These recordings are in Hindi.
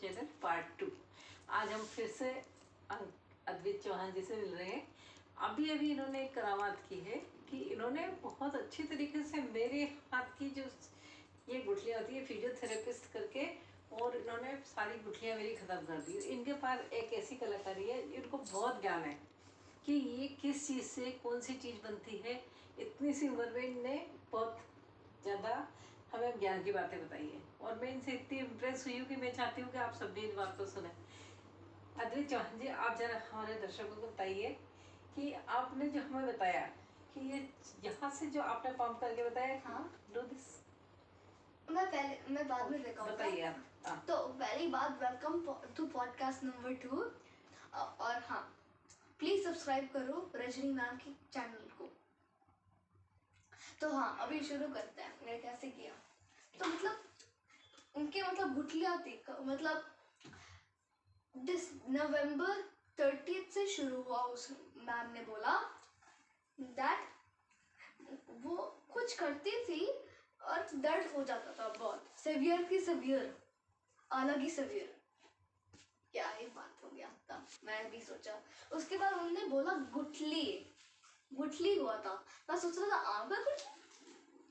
Channel part 2। आज हम फिर से अद्वित चौहान जी से मिल रहे हैं। अभी इन्होंने एक करामात की है कि इन्होंने बहुत अच्छी तरीके से मेरे हाथ की जो ये गुठलियाँ होती है फिजियोथेरेपिस्ट करके, और इन्होंने सारी गुठलियाँ मेरी ख़त्म कर दी। इनके पास एक ऐसी कलाकारी है, इनको बहुत ज्ञान है कि ये किस चीज़ से कौन सी चीज़ बनती है। इतनी सी उम्र में इनने बहुत ज़्यादा हमें ज्ञान की बातें बताई है, और मैं इनसे इतनी इम्प्रेस हुई हूँ कि मैं चाहती हूँ कि आप सब भी इन बात को सुने। अद्वित चौहान जी, आप जरा हमारे दर्शकों को बताइए कि आपने जो हमें बताया कि ये यहाँ से जो आपने पंप करके बताया, हाँ डू दिस, मैं बाद में दिखाऊंगा। बताइए आप। तो पहली बात, वेलकम टू पॉडकास्ट नंबर 2। और हाँ, प्लीज सब्सक्राइब करो रजनी मैम की चैनल को। तो हाँ, अभी शुरू करते हैं मैंने कैसे किया। तो उनके गुठलियाँ थी, दिस नवंबर 30 से शुरू हुआ। उस मैम ने बोला दैट वो कुछ करती थी और दर्द हो जाता था बहुत सेवियर की सेवियर, अलग ही सेवियर। क्या ही बात हो गया था, मैं भी सोचा। उसके बाद उन्होंने बोला गुठली हुआ था। मैं सोच रहा था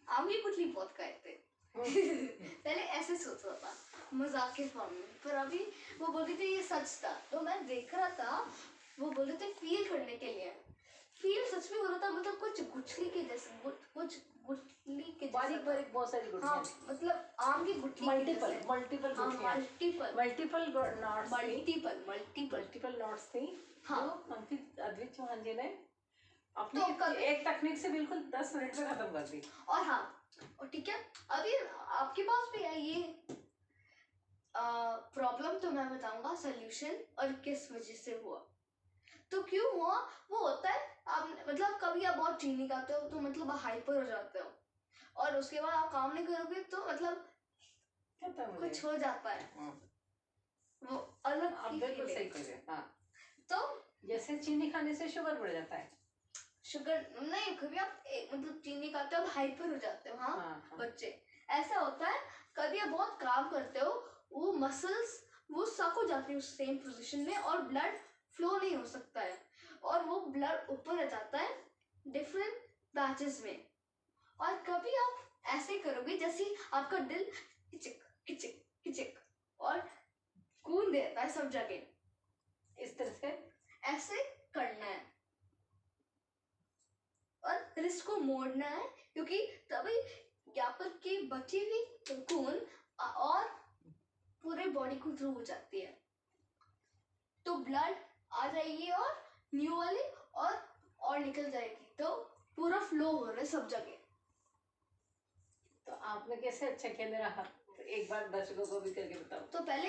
आम की गुठली बहुत खाए थे। पहले ऐसे सोच रहा था मजाक के फॉर्म में, पर अभी वो बोलते थे ये सच था। तो मैं देख रहा था, वो बोलते थे फील करने के लिए। फील सच में हो रहा था, कुछ गुठली के जैसे, कुछ गुठली के बारीक बारीक बहुत सारी गुठलियाँ। हाँ, आम की गुठली मल्टीपल नॉट्स थी। हाँ, अद्वित चौहान जी ने अपनी एक तकनीक से बिल्कुल 10 मिनट में खत्म कर दी। और हाँ, और ठीक है, अभी आपके पास भी है ये प्रॉब्लम, तो मैं बताऊंगा सोल्यूशन और किस वजह से हुआ। तो क्यों हुआ, वो होता है आप कभी आप बहुत चीनी खाते हो तो हाइपर हो जाते हो, और उसके बाद आप काम नहीं करोगे तो कुछ हो जाता है। वो अलग आप बिल्कुल सही कह रहे हैं। हाँ, तो जैसे चीनी खाने से शुगर बढ़ जाता है। शुगर नहीं, कभी आप चीनी खाते हो हाइपर हो जाते हो। हाँ, बच्चे ऐसा होता है। कभी आप बहुत काम करते हो, वो मसल्स वो सक हो जाती है उस सेम पोजीशन में, और ब्लड फ्लो नहीं हो सकता है, और वो ब्लड ऊपर आ जाता है डिफरेंट बैचेस में। और कभी आप ऐसे करोगे जैसे आपका दिल हिचक हिचक हिचक और खून देता है सब जगह, इस तरह से ऐसे करना है और रिस्ट को मोड़ना है, क्योंकि तभी यहाँ पर की बची हुई खून और पूरे बॉडी को थ्रू हो जाती है, तो ब्लड आ जाएगी और न्यू वाली और निकल जाएगी, तो पूरा फ्लो हो रहा है सब जगह। तो आपने कैसे अच्छा किया मेरा हाथ, तो एक बार दर्शकों को भी करके बताओ। तो पहले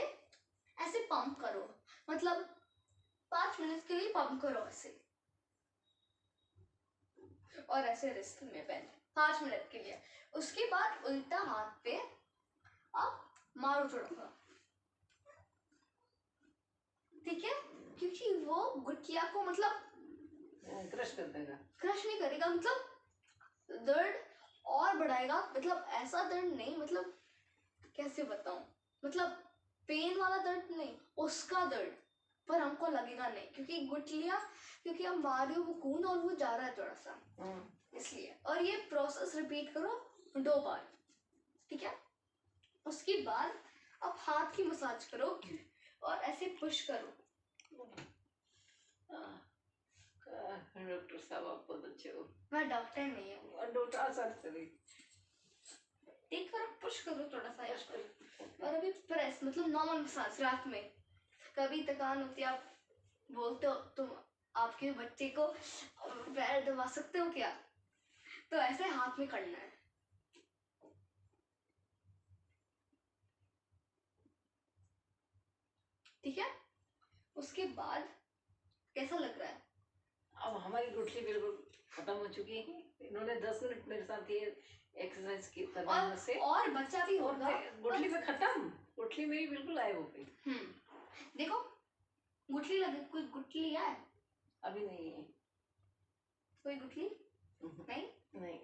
ऐसे पंप करो, 5 मिनट के लिए पंप करो ऐसे, और ऐसे रिस्ट में पहले 5 मिनट के लिए। उसके बाद उल्टा हाथ पे आप मारो थोड़ा सा, ठीक है, क्योंकि वो गुठलिया को क्रश कर देगा। क्रश नहीं करेगा, दर्द और बढ़ाएगा। ऐसा दर्द नहीं, कैसे बताऊं, पेन वाला दर्द नहीं, उसका दर्द, पर हमको लगेगा नहीं, क्योंकि हम मार रहे हो वो खून और वो जा रहा है थोड़ा सा, इसलिए। और ये प्रोसेस रिपीट करो 2 बार, ठीक है। उसके बाद आप हाथ की मसाज करो और ऐसे पुश करो। डॉक्टर साहब आप बहुत अच्छे हो। मैं डॉक्टर नहीं हूँ, डॉक्टर सर्जरी। एक बार पुश करो थोड़ा सा, और अभी प्रेस नॉर्मल मसाज। रात में कभी थकान होती है, आप बोलते हो तुम आपके बच्चे को पैर दबा सकते हो क्या, तो ऐसे हाथ में करना है, ठीक है। उसके बाद कैसा लग रहा है? अब हमारी गुठली बिल्कुल खत्म हो चुकी है। इन्होंने 10 मिनट मेरे साथ ये एक्सरसाइज की करने से, और बच्चा भी होगा। गुठली में खत्म, गुठली में भी बिल्कुल गायब हो गई। देखो, गुठली लगे, कोई गुठली है? अभी नहीं है कोई गुठली नहीं। नहीं,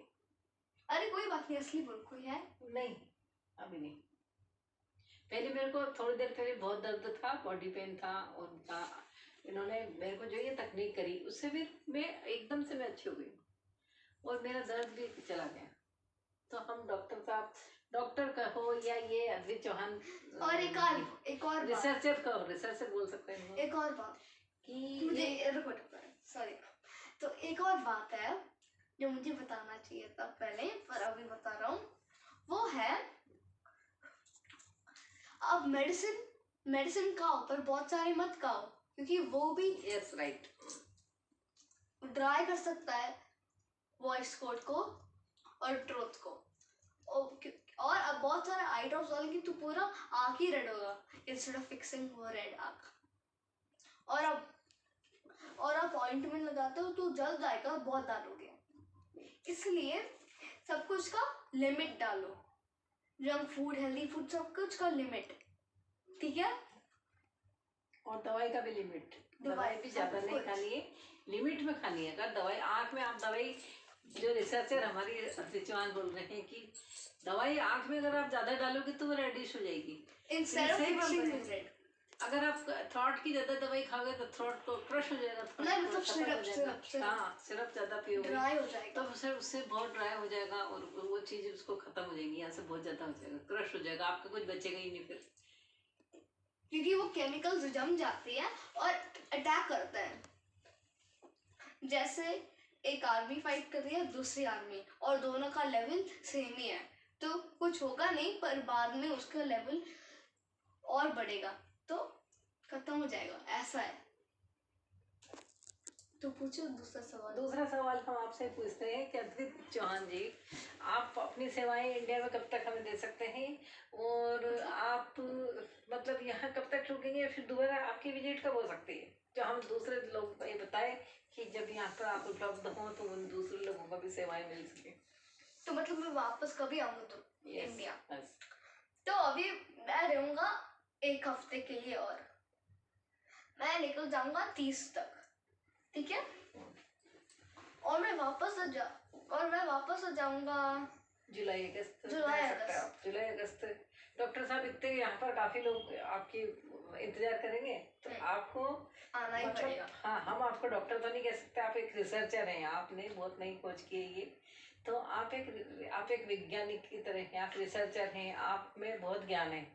अरे कोई बात नहीं, असली बोल, कोई है? नहीं, अभी नहीं। पहले मेरे को थोड़ी देर पहले बहुत दर्द था, बॉडी पेन था, और इन्होंने मेरे को जो ये तकनीक करी उससे फिर मैं एकदम से मैं अच्छी हो गई और मेरा दर्द भी चला गया। तो हम डॉक्टर साहब, डॉक्टर कहो या ये अद्वित चौहान, और एक और बात, रिसर्चर कहो, रिसर्चर बोल सकते हैं इनको, एक और बात कि मुझे रुको सॉरी, तो एक और बात है जो मुझे बताना चाहिए था पहले पर अभी बता रहा हूँ, वो है अब मेडिसिन खाओ पर बहुत सारे मत खाओ, क्योंकि वो भी यस राइट ड्राई कर सकता है वॉइस कोड को और ट्रूथ को। और अब बहुत सारे आई ड्रॉप्स डालेंगे तो पूरा आँख ही रेड होगा इंस्टेड ऑफ फिक्सिंग वो रेड आँख। और आप ऑइंटमेंट लगाते हो तो जल जाएगा, बहुत डालोगे, इसलिए सब कुछ का लिमिट डालो, जंक फूड हेल्दी फूड सब कुछ का लिमिट, ठीक है। और दवाई का भी लिमिट, दवाई भी ज्यादा नहीं खानी है, लिमिट में खानी है। अगर दवाई आँख में, आप दवाई, जो रिसर्चर हमारी अद्वित चौहान बोल रहे हैं कि दवाई आँख में अगर आप ज्यादा डालोगे तो वो रेडिश हो जाएगी। इंस्टेड ऑफ फिक्सिंग रेड, अगर आप थ्रॉट की ज्यादा दवाई खाओगे तो थ्रॉट को क्रश हो जाएगा, नहीं मतलब सिरप हाँ सिरप ज्यादा पियोगे ड्राई हो जाएगा, तो फिर उससे बहुत ड्राई हो जाएगा और वो चीज उसको खत्म हो जाएगी, यहाँ से बहुत ज्यादा हो जाएगा, क्रश हो जाएगा, आपका कुछ बचेगा ही नहीं फिर, क्योंकि वो केमिकल्स जम जाती है और अटैक करते हैं। जैसे एक आर्मी फाइट कर रही है दूसरी आर्मी और दोनों का लेवल सेम ही है तो कुछ होगा नहीं, पर बाद में उसका लेवल और बढ़ेगा तो खत्म हो जाएगा, ऐसा है। तो पूछो दूसरा सवाल। दूसरा सवाल हम आपसे पूछते हैं कि अद्वित चौहान जी, आप अपनी सेवाएं इंडिया में कब तक हमें दे सकते हैं, और आप मतलब यहाँ कब तक रुकेंगे, फिर दोबारा आपकी विजिट कब हो सकती है, जो हम दूसरे लोग ये बताएं कि जब यहाँ पर आप उपलब्ध हो तो उन दूसरे लोगों को भी सेवाएं मिल सके। तो मतलब मैं वापस कभी आऊंगा तो इंडिया? yes. तो अभी मैं रहूंगा 1 हफ्ते के लिए और मैं निकल जाऊंगा 30 तक, ठीक है। और मैं वापस आ जाऊंगा जुलाई अगस्त। डॉक्टर साहब इतने यहाँ पर काफी लोग आपकी इंतजार करेंगे तो आपको आना ही पड़ेगा। हाँ, हम आपको डॉक्टर तो नहीं कह सकते, आप एक रिसर्चर हैं, आपने बहुत नई खोज की है ये, तो आप एक वैज्ञानिक की तरह हैं, आप रिसर्चर हैं, आप में बहुत ज्ञान है,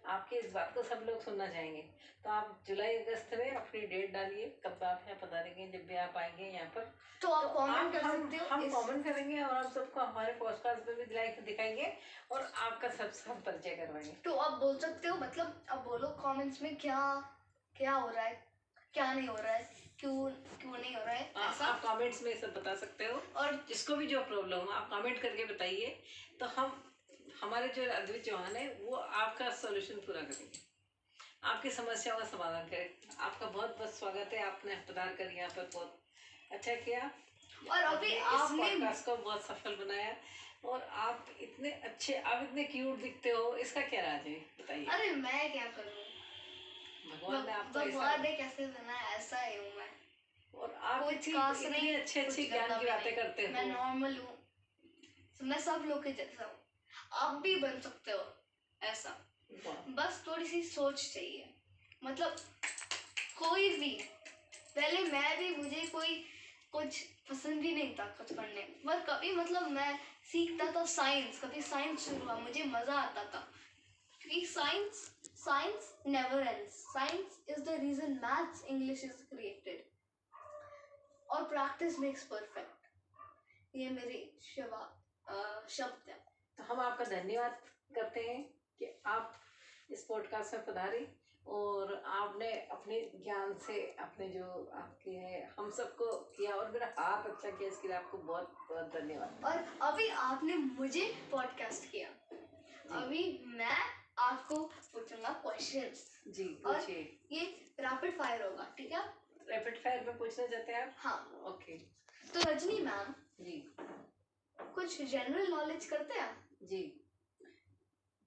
आपके इस बात को सब लोग सुनना चाहेंगे। तो आप जुलाई अगस्त में अपनी डेट डालिए कब आप यहाँ पधारेंगे, जब भी आप आएंगे यहाँ पर तो आप कमेंट कर सकते हो, हम कमेंट करेंगे और आप सबको हमारे पॉडकास्ट पे भी दिखाएंगे और आपका सब परिचय करवाएंगे। तो आप बोल सकते हो, मतलब आप बोलो कमेंट्स में क्या क्या हो रहा है, क्या नहीं हो रहा है, क्यों नहीं हो रहा है, ऐसा आप कमेंट्स में सब बता सकते हो, और जिसको भी जो प्रॉब्लम हो आप कमेंट करके बताइए, तो हम हमारे जो अद्वित चौहान है वो आपका सॉल्यूशन पूरा करेंगे, आपकी समस्याओं का समाधान करें। आपका बहुत बहुत स्वागत है, आपने पधार कर यहाँ पर बहुत अच्छा किया और अभी आपने इस पॉडकास्ट को बहुत सफल बनाया, और आप इतने अच्छे, आप इतने क्यूट दिखते हो, इसका क्या राज है बताइए। अरे मैं क्या करूँ, भगवान ने कैसे बनाया, ऐसा ही हूँ मैं, और आप इतनी अच्छे ज्ञान की बातें करते हो। मैं नॉर्मल हूँ, मैं सब लोग के जैसा हूँ, आप भी बन सकते हो ऐसा, बस थोड़ी सी सोच चाहिए। मतलब कोई भी, पहले मैं भी, मुझे कोई कुछ पसंद ही नहीं था कुछ पढ़ने, पर कभी मतलब मैं सीखता था साइंस, कभी साइंस शुरू हुआ मुझे मजा आता था, क्योंकि science never ends, science is the reason maths English is created, और प्रैक्टिस मेक्स परफेक्ट, ये मेरे शब्द है। तो हम आपका धन्यवाद करते हैं कि आप इस पॉडकास्ट में पधारे और आपने अपने ज्ञान से अपने जो आपके हम सबको किया और मेरा हाथ अच्छा किया, इसके लिए आपको बहुत बहुत धन्यवाद। और अभी आपने मुझे पॉडकास्ट किया, अभी मैं आपको पूछूंगा क्वेश्चंस। जी पूछिए। ये रैपिड फायर होगा, ठीक है? रैपिड फायर में पूछना चाहते हैं आप? हाँ ओके। तो रजनी मैम जी कुछ जनरल नॉलेज करते हैं? जी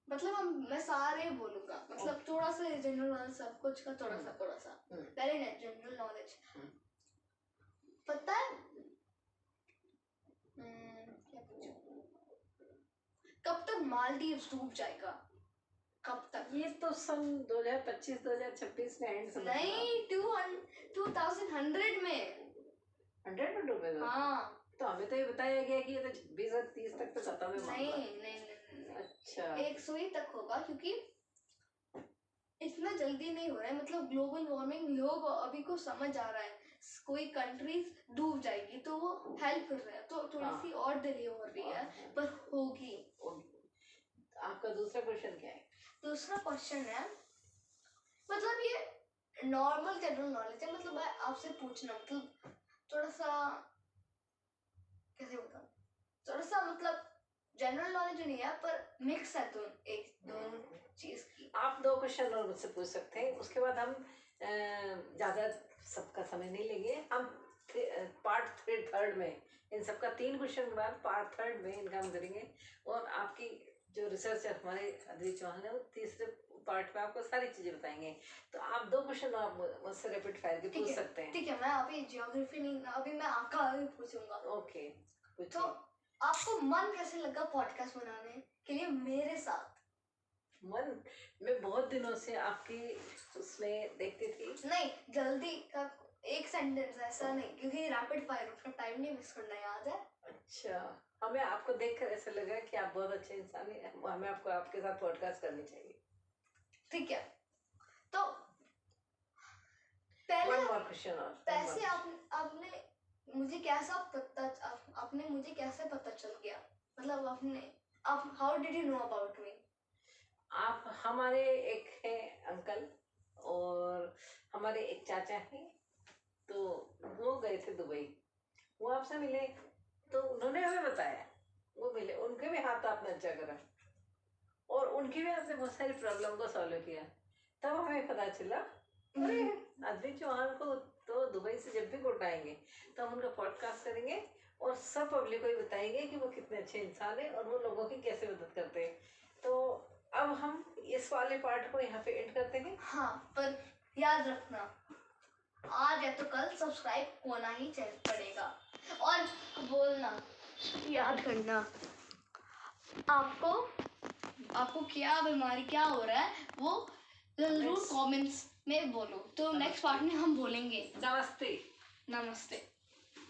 मतलब मैं सारे बोलूंगा, मतलब थोड़ा सा जनरल नॉलेज, सब कुछ का थोड़ा सा पहले ना जनरल नॉलेज पता है। क्या पूछूं, कब तक मालदीव्स डूब जाएगा? कब तक? ये तो सन 2025-2026 में एंड समझ लो। नहीं, 2100 में। 100 में डूबेगा? हाँ। तो हमें तो ये बताया गया कि ये तो 26 और 30 तक तो खत्म है नहीं मामला। नहीं नहीं, अच्छा 100 ही तक होगा, क्योंकि इतना जल्दी नहीं हो रहा है। मतलब ग्लोबल वार्मिंग, लोग अभी को समझ आ रहा है कोई कंट्रीज डूब जाएगी तो वो हेल्प कर रहे हैं, तो थोड़ी सी और डिले हो रही है, पर होगी। आपका दूसरा क्वेश्चन क्या है? दूसरा क्वेश्चन है, मतलब ये नॉर्मल जनरल नॉलेज है, मतलब मैं आपसे पूछना, मतलब थोड़ा सा कैसे बताऊं, थोड़ा सा मतलब जनरल नॉलेज नहीं है पर मिक्स है, तो एक दोनों चीज की। आप 2 क्वेश्चन और मुझसे पूछ सकते हैं, उसके बाद हम ज्यादा सबका समय नहीं लेंगे। हम पार्ट 3 में इन सबका 3 क्वेश्चन के बाद पार्ट 3 में इनका हम करेंगे, और आपकी जो रिसर्च है हमारे अद्वैत चौहान है वो तीसरे पार्ट में आपको सारी चीजें बताएंगे। तो आप 2 क्वेश्चन आप मुझसे रैपिड फायर के पूछ सकते हैं। ठीक है, मैं अभी ज्योग्राफी नहीं, अभी मैं आपका आगे पूछूंगा। ओके तो आपको मन कैसे लगा पॉडकास्ट बनाने के लिए मेरे साथ? मन, मैं बहुत दिनों से आपकी उसमें देखती थी। नहीं, जल्दी का एक सेंटेंस, ऐसा नहीं, क्योंकि रैपिड फायर उसका टाइम नहीं मिस करना, याद है? अच्छा, हमें आपको देखकर ऐसा लगा कि आप बहुत अच्छे इंसान हैं, हमें आपको आपके साथ पॉडकास्ट करनी चाहिए। ठीक है, तो पहले पैसे आपने मुझे कैसा पता, आपने मुझे कैसे पता चल गया, मतलब आप how did you know about me? आप हमारे एक है अंकल और हमारे एक चाचा हैं, तो वो गए थे दुबई, वो आपसे मिले तो उन्होंने हमें बताया, वो मिले, उनके भी हाथ आपने अच्छा करा और उनकी भी आपने बहुत सारी प्रॉब्लम को सॉल्व किया, तब हमें पता चला अरे अद्वैत चौहान को तो दुबई से जब भी कोट आएंगे तो हम उनका पॉडकास्ट करेंगे और सब पब्लिक को ही बताएंगे कि वो कितने अच्छे इंसान है और वो लोगों की कैसे मदद करते हैं। तो अब हम इस वाले पार्ट को यहाँ पे एंड करते हैं। हाँ, पर याद रखना, आज या तो कल सब्सक्राइब होना ही पड़ेगा, और बोलना, याद करना, आपको क्या बीमारी, क्या हो रहा है, वो जरूर कमेंट्स में बोलो, तो नेक्स्ट पार्ट में हम बोलेंगे। नमस्ते। नमस्ते।